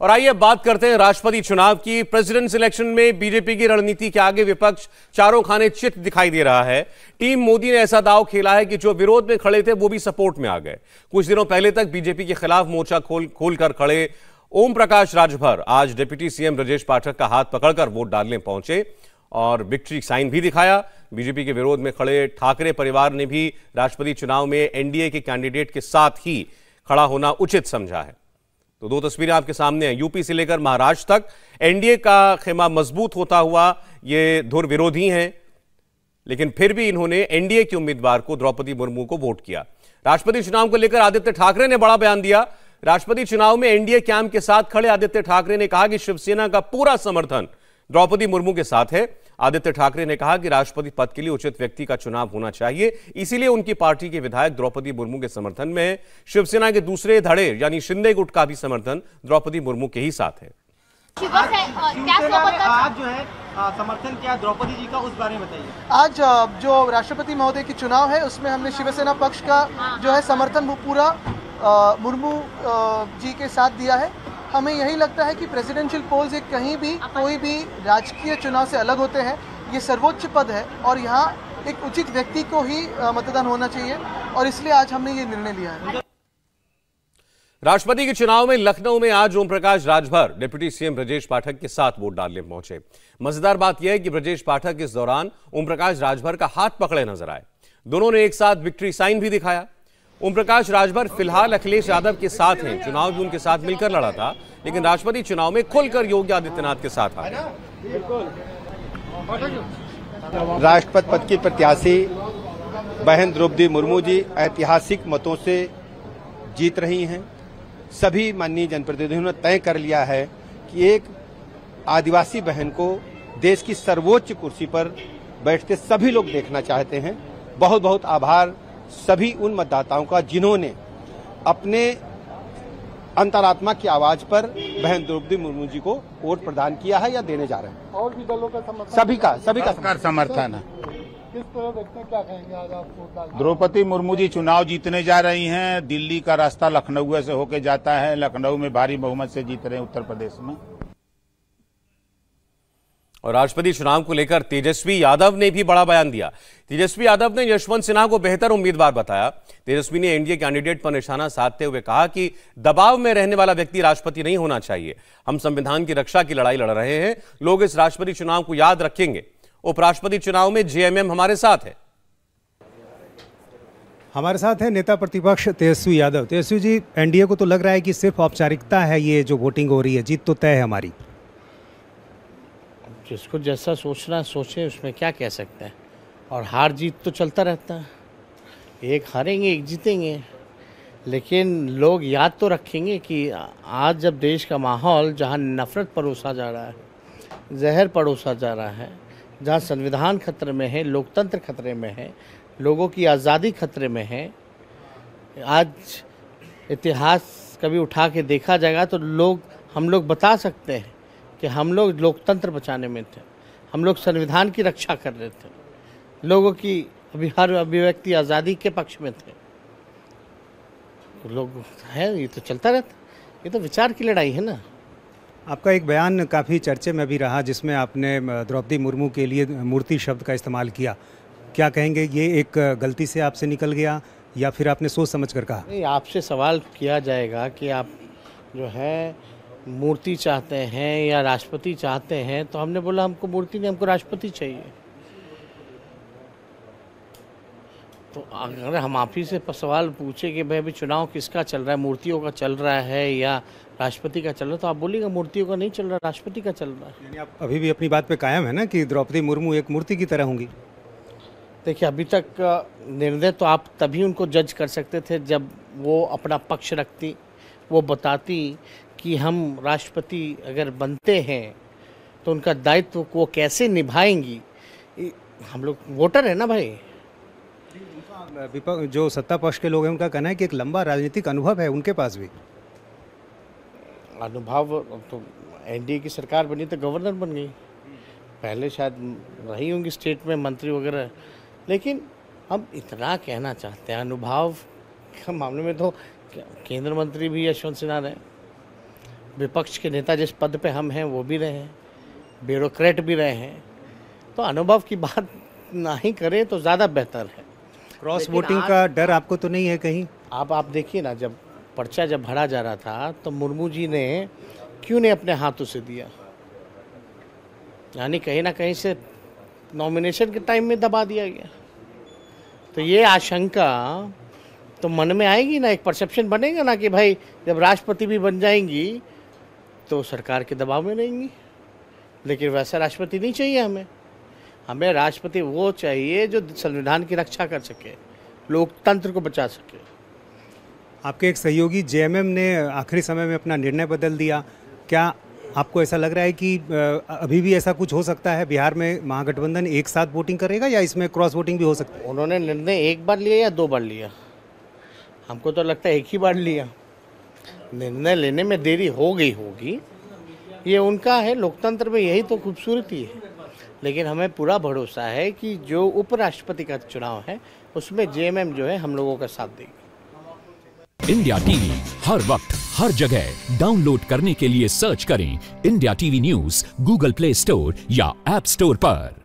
और आइए अब बात करते हैं राष्ट्रपति चुनाव की। प्रेसिडेंट इलेक्शन में बीजेपी की रणनीति के आगे विपक्ष चारों खाने चित दिखाई दे रहा है। टीम मोदी ने ऐसा दांव खेला है कि जो विरोध में खड़े थे वो भी सपोर्ट में आ गए। कुछ दिनों पहले तक बीजेपी के खिलाफ मोर्चा खोलकर खड़े ओम प्रकाश राजभर आज डिप्टी सीएम ब्रजेश पाठक का हाथ पकड़कर वोट डालने पहुंचे और विक्ट्री साइन भी दिखाया। बीजेपी के विरोध में खड़े ठाकरे परिवार ने भी राष्ट्रपति चुनाव में एनडीए के कैंडिडेट के साथ ही खड़ा होना उचित समझा है। तो दो तस्वीरें आपके सामने हैं। यूपी से लेकर महाराष्ट्र तक एनडीए का खेमा मजबूत होता हुआ ये धुर विरोधी हैं, लेकिन फिर भी इन्होंने एनडीए के उम्मीदवार को द्रौपदी मुर्मू को वोट किया। राष्ट्रपति चुनाव को लेकर आदित्य ठाकरे ने बड़ा बयान दिया। राष्ट्रपति चुनाव में एनडीए कैंप के साथ खड़े आदित्य ठाकरे ने कहा कि शिवसेना का पूरा समर्थन द्रौपदी मुर्मू के साथ है। आदित्य ठाकरे ने कहा कि राष्ट्रपति पद के लिए उचित व्यक्ति का चुनाव होना चाहिए, इसीलिए उनकी पार्टी के विधायक द्रौपदी मुर्मू के समर्थन में है। शिवसेना के दूसरे धड़े यानी शिंदे गुट का भी समर्थन द्रौपदी मुर्मू के ही साथ है। आज जो है समर्थन किया द्रौपदी जी का, उस बारे में बताइए। आज जो राष्ट्रपति महोदय की चुनाव है उसमें हमने शिवसेना पक्ष का जो है समर्थन वो पूरा मुर्मू जी के साथ दिया है। हमें यही लगता है कि प्रेसिडेंशियल पोल्स एक कहीं भी कोई भी राजकीय चुनाव से अलग होते हैं। ये सर्वोच्च पद है और यहाँ एक उचित व्यक्ति को ही मतदान होना चाहिए और इसलिए आज हमने ये निर्णय लिया है। राष्ट्रपति के चुनाव में लखनऊ में आज ओम प्रकाश राजभर डिप्टी सीएम ब्रजेश पाठक के साथ वोट डालने पहुंचे। मजेदार बात यह है कि ब्रजेश पाठक इस दौरान ओम प्रकाश राजभर का हाथ पकड़े नजर आए। दोनों ने एक साथ विक्ट्री साइन भी दिखाया। ओम प्रकाश राजभर फिलहाल अखिलेश यादव के साथ हैं। चुनाव भी उनके साथ मिलकर लड़ा था, लेकिन राष्ट्रपति चुनाव में खुलकर योगी आदित्यनाथ के साथ आ गए। राष्ट्रपति पद की प्रत्याशी बहन द्रौपदी मुर्मू जी ऐतिहासिक मतों से जीत रही हैं। सभी माननीय जनप्रतिनिधियों ने तय कर लिया है कि एक आदिवासी बहन को देश की सर्वोच्च कुर्सी पर बैठते सभी लोग देखना चाहते हैं। बहुत बहुत आभार सभी उन मतदाताओं का जिन्होंने अपने अंतरात्मा की आवाज पर बहन द्रौपदी मुर्मू जी को वोट प्रदान किया है या देने जा रहे हैं। और भी दलों का समर्थन, सभी का समर्थन है। किस तरह देखते हैं, क्या कहेंगे आज आप वोट डालने? द्रौपदी मुर्मू जी चुनाव जीतने जा रही हैं। दिल्ली का रास्ता लखनऊ से होकर जाता है। लखनऊ में भारी बहुमत से जीत रहे हैं उत्तर प्रदेश में। और राष्ट्रपति चुनाव को लेकर तेजस्वी यादव ने भी बड़ा बयान दिया। तेजस्वी यादव ने यशवंत सिन्हा को बेहतर उम्मीदवार बताया। तेजस्वी ने एनडीए कैंडिडेट पर निशाना साधते हुए कहा कि दबाव में रहने वाला व्यक्ति राष्ट्रपति नहीं होना चाहिए। हम संविधान की रक्षा की लड़ाई लड़ रहे हैं। लोग इस राष्ट्रपति चुनाव को याद रखेंगे। उपराष्ट्रपति चुनाव में जेएमएम हमारे साथ है। हमारे साथ है नेता प्रतिपक्ष तेजस्वी यादव। तेजस्वी जी, एनडीए को तो लग रहा है कि सिर्फ औपचारिकता है, ये जो वोटिंग हो रही है, जीत तो तय है हमारी। जिसको जैसा सोचना है सोचे, उसमें क्या कह सकते हैं। और हार जीत तो चलता रहता है, एक हारेंगे एक जीतेंगे, लेकिन लोग याद तो रखेंगे कि आज जब देश का माहौल जहां नफरत परोसा जा रहा है, जहर परोसा जा रहा है, जहां संविधान खतरे में है, लोकतंत्र खतरे में है, लोगों की आज़ादी खतरे में है, आज इतिहास कभी उठा के देखा जाएगा तो हम लोग बता सकते हैं कि हम लोग लोकतंत्र बचाने में थे, हम लोग संविधान की रक्षा कर रहे थे, लोगों की हर अभिव्यक्ति आज़ादी के पक्ष में थे। लोग है, ये तो चलता रहता, ये तो विचार की लड़ाई है ना। आपका एक बयान काफ़ी चर्चे में भी रहा जिसमें आपने द्रौपदी मुर्मू के लिए मूर्ति शब्द का इस्तेमाल किया। क्या कहेंगे, ये एक गलती से आपसे निकल गया या फिर आपने सोच समझ कर कहा? नहीं, आपसे सवाल किया जाएगा कि आप जो है मूर्ति चाहते हैं या राष्ट्रपति चाहते हैं, तो हमने बोला हमको मूर्ति नहीं, हमको राष्ट्रपति चाहिए। तो अगर हम आप ही से सवाल पूछे कि भाई अभी चुनाव किसका चल रहा है, मूर्तियों का चल रहा है या राष्ट्रपति का चल रहा है, तो आप बोलिएगा मूर्तियों का नहीं चल रहा, राष्ट्रपति का चल रहा है। यानी आप अभी भी अपनी बात पे कायम है ना कि द्रौपदी मुर्मू एक मूर्ति की तरह होंगी? देखिए, अभी तक निर्णय तो आप तभी उनको जज कर सकते थे जब वो अपना पक्ष रखती, वो बताती कि हम राष्ट्रपति अगर बनते हैं तो उनका दायित्व वो कैसे निभाएंगी। हम लोग वोटर है ना भाई। जो सत्ता पक्ष के लोग हैं उनका कहना है कि एक लंबा राजनीतिक अनुभव है उनके पास भी। अनुभव तो एनडीए की सरकार बनी तो गवर्नर बन गई, पहले शायद रही होंगी स्टेट में मंत्री वगैरह, लेकिन हम इतना कहना चाहते हैं अनुभव के मामले में तो केंद्र मंत्री भी यशवंत सिन्हा रहे, विपक्ष के नेता जिस पद पे हम हैं वो भी रहे हैं, ब्यूरोक्रेट भी रहे हैं, तो अनुभव की बात ना ही करें तो ज़्यादा बेहतर है। क्रॉस वोटिंग का डर आपको तो नहीं है कहीं? आप देखिए ना, जब पर्चा जब भरा जा रहा था तो मुर्मू जी ने क्यों नहीं अपने हाथों से दिया? यानी कहीं ना कहीं से नॉमिनेशन के टाइम में दबा दिया गया। तो ये आशंका तो मन में आएगी ना, एक परसेप्शन बनेगा ना कि भाई जब राष्ट्रपति भी बन जाएंगी तो सरकार के दबाव में रहेंगी। लेकिन वैसा राष्ट्रपति नहीं चाहिए हमें। हमें राष्ट्रपति वो चाहिए जो संविधान की रक्षा कर सके, लोकतंत्र को बचा सके। आपके एक सहयोगी जेएमएम ने आखिरी समय में अपना निर्णय बदल दिया। क्या आपको ऐसा लग रहा है कि अभी भी ऐसा कुछ हो सकता है? बिहार में महागठबंधन एक साथ वोटिंग करेगा या इसमें क्रॉस वोटिंग भी हो सकता है? उन्होंने निर्णय एक बार लिया या 2 बार लिया? हमको तो लगता है एक ही बार लिया। निर्णय लेने में देरी हो गई होगी, ये उनका है। लोकतंत्र में यही तो खूबसूरती है। लेकिन हमें पूरा भरोसा है कि जो उपराष्ट्रपति का चुनाव है उसमें जेएमएम जो है हम लोगों का साथ देगी। इंडिया टीवी हर वक्त हर जगह डाउनलोड करने के लिए सर्च करें India TV news Google play store या ऐप स्टोर पर।